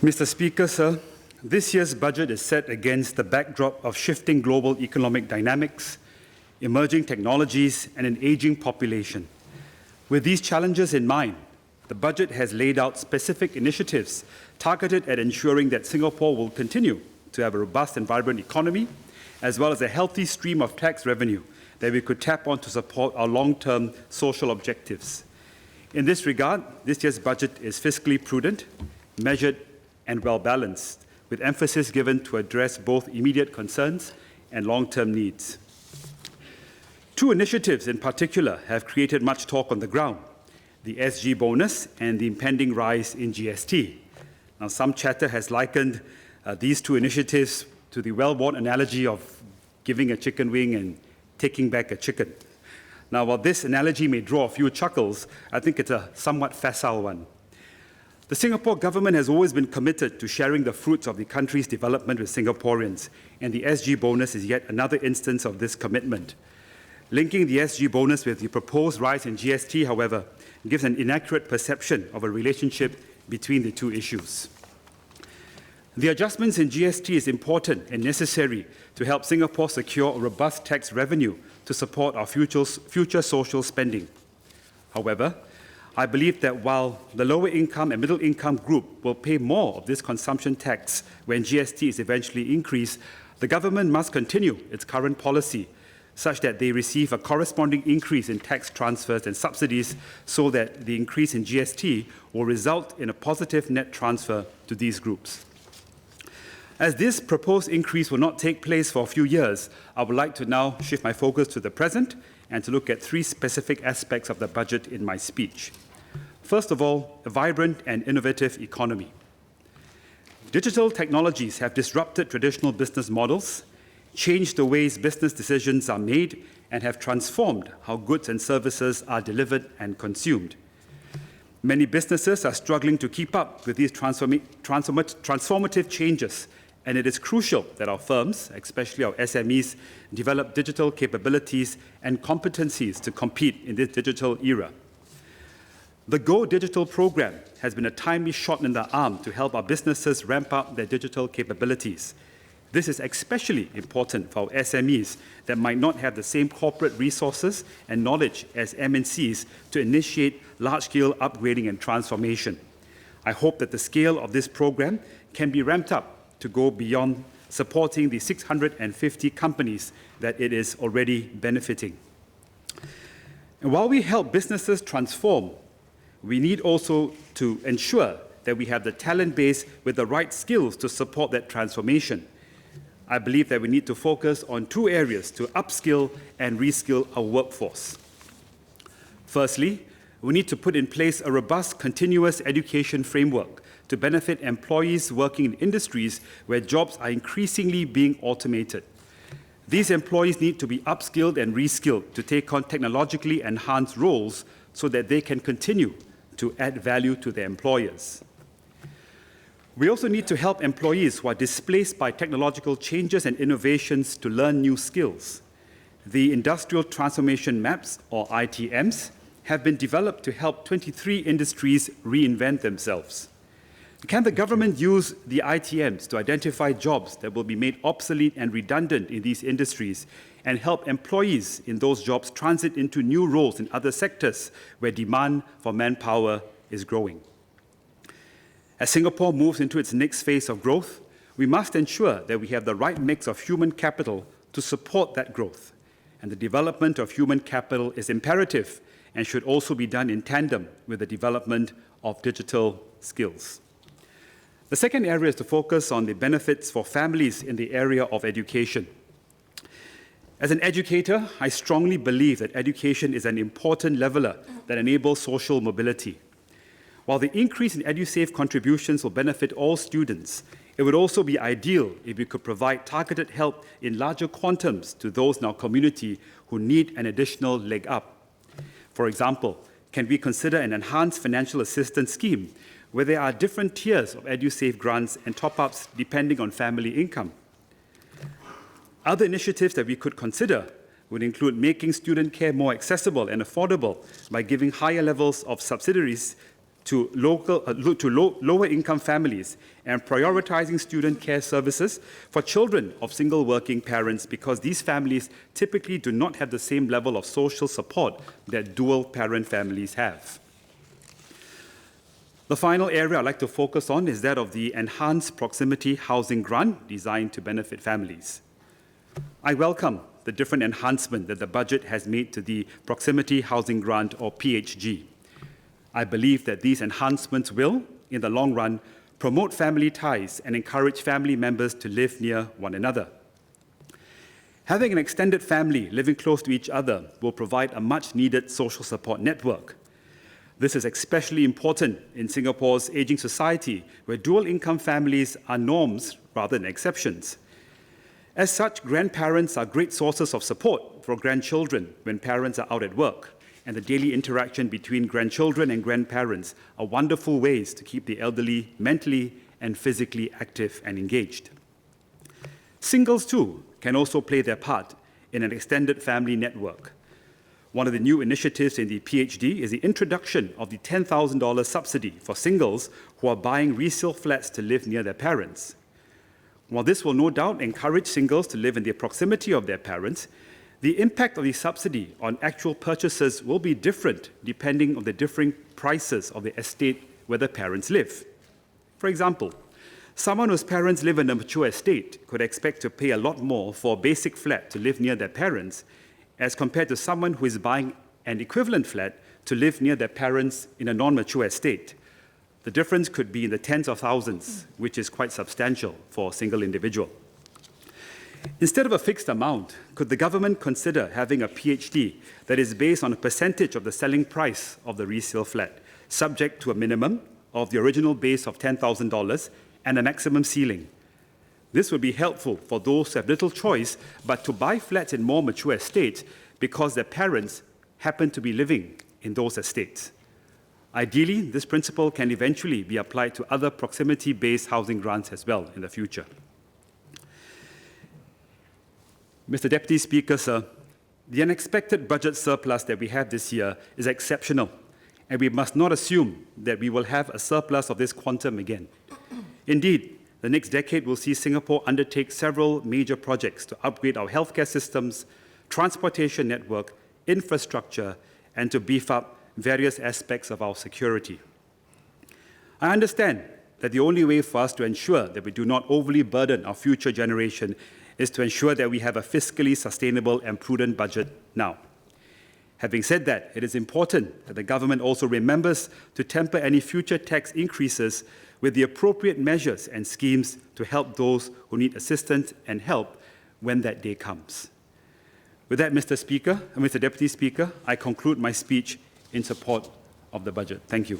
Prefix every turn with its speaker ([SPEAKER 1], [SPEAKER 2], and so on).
[SPEAKER 1] Mr. Speaker, sir, this year's budget is set against the backdrop of shifting global economic dynamics, emerging technologies, and an aging population. With these challenges in mind, the budget has laid out specific initiatives targeted at ensuring that Singapore will continue to have a robust and vibrant economy, as well as a healthy stream of tax revenue that we could tap on to support our long-term social objectives. In this regard, this year's budget is fiscally prudent, measured, and well-balanced, with emphasis given to address both immediate concerns and long-term needs. Two initiatives in particular have created much talk on the ground: the SG bonus and the impending rise in GST. Now, some chatter has likened these two initiatives to the well-worn analogy of giving a chicken wing and taking back a chicken. Now, while this analogy may draw a few chuckles, I think it's a somewhat facile one. The Singapore government has always been committed to sharing the fruits of the country's development with Singaporeans, and the SG bonus is yet another instance of this commitment. Linking the SG bonus with the proposed rise in GST, however, gives an inaccurate perception of a relationship between the two issues. The adjustments in GST is important and necessary to help Singapore secure a robust tax revenue to support our future social spending. However, I believe that while the lower income and middle income group will pay more of this consumption tax when GST is eventually increased, the government must continue its current policy such that they receive a corresponding increase in tax transfers and subsidies, so that the increase in GST will result in a positive net transfer to these groups. As this proposed increase will not take place for a few years, I would like to now shift my focus to the present and to look at three specific aspects of the budget in my speech. First of all, a vibrant and innovative economy. Digital technologies have disrupted traditional business models, changed the ways business decisions are made, and have transformed how goods and services are delivered and consumed. Many businesses are struggling to keep up with these transformative changes, and it is crucial that our firms, especially our SMEs, develop digital capabilities and competencies to compete in this digital era. The Go Digital program has been a timely shot in the arm to help our businesses ramp up their digital capabilities. This is especially important for our SMEs that might not have the same corporate resources and knowledge as MNCs to initiate large-scale upgrading and transformation. I hope that the scale of this program can be ramped up to go beyond supporting the 650 companies that it is already benefiting. And while we help businesses transform, we need also to ensure that we have the talent base with the right skills to support that transformation. I believe that we need to focus on two areas to upskill and reskill our workforce. Firstly, we need to put in place a robust continuous education framework to benefit employees working in industries where jobs are increasingly being automated. These employees need to be upskilled and reskilled to take on technologically enhanced roles so that they can continue to add value to their employers. We also need to help employees who are displaced by technological changes and innovations to learn new skills. The Industrial Transformation Maps, or ITMs, have been developed to help 23 industries reinvent themselves. Can the government use the ITMs to identify jobs that will be made obsolete and redundant in these industries and help employees in those jobs transit into new roles in other sectors where demand for manpower is growing? As Singapore moves into its next phase of growth, we must ensure that we have the right mix of human capital to support that growth. And the development of human capital is imperative and should also be done in tandem with the development of digital skills. The second area is to focus on the benefits for families in the area of education. As an educator, I strongly believe that education is an important leveler that enables social mobility. While the increase in EduSave contributions will benefit all students, it would also be ideal if we could provide targeted help in larger quantums to those in our community who need an additional leg up. For example, can we consider an enhanced financial assistance scheme where there are different tiers of EduSave grants and top-ups depending on family income? Other initiatives that we could consider would include making student care more accessible and affordable by giving higher levels of subsidies to lower income families and prioritizing student care services for children of single working parents, because these families typically do not have the same level of social support that dual parent families have. The final area I'd like to focus on is that of the enhanced proximity housing grant designed to benefit families. I welcome the different enhancement that the budget has made to the proximity housing grant, or PHG. I believe that these enhancements will, in the long run, promote family ties and encourage family members to live near one another. Having an extended family living close to each other will provide a much-needed social support network. This is especially important in Singapore's aging society, where dual-income families are norms rather than exceptions. As such, grandparents are great sources of support for grandchildren when parents are out at work, and the daily interaction between grandchildren and grandparents are wonderful ways to keep the elderly mentally and physically active and engaged. Singles, too, can also play their part in an extended family network. One of the new initiatives in the PHD is the introduction of the $10,000 subsidy for singles who are buying resale flats to live near their parents. While this will no doubt encourage singles to live in the proximity of their parents, the impact of the subsidy on actual purchases will be different depending on the differing prices of the estate where the parents live. For example, someone whose parents live in a mature estate could expect to pay a lot more for a basic flat to live near their parents as compared to someone who is buying an equivalent flat to live near their parents in a non-mature estate. The difference could be in the tens of thousands, which is quite substantial for a single individual. Instead of a fixed amount, could the government consider having a PHD that is based on a percentage of the selling price of the resale flat, subject to a minimum of the original base of $10,000 and a maximum ceiling? This would be helpful for those who have little choice but to buy flats in more mature estates because their parents happen to be living in those estates. Ideally, this principle can eventually be applied to other proximity-based housing grants as well in the future. Mr. Deputy Speaker, sir, the unexpected budget surplus that we have this year is exceptional, and we must not assume that we will have a surplus of this quantum again. Indeed, the next decade will see Singapore undertake several major projects to upgrade our healthcare systems, transportation network, infrastructure, and to beef up various aspects of our security. I understand that the only way for us to ensure that we do not overly burden our future generation is to ensure that we have a fiscally sustainable and prudent budget now. Having said that, it is important that the government also remembers to temper any future tax increases with the appropriate measures and schemes to help those who need assistance and help when that day comes. With that, Mr. Speaker, and Mr. Deputy Speaker, I conclude my speech in support of the budget. Thank you.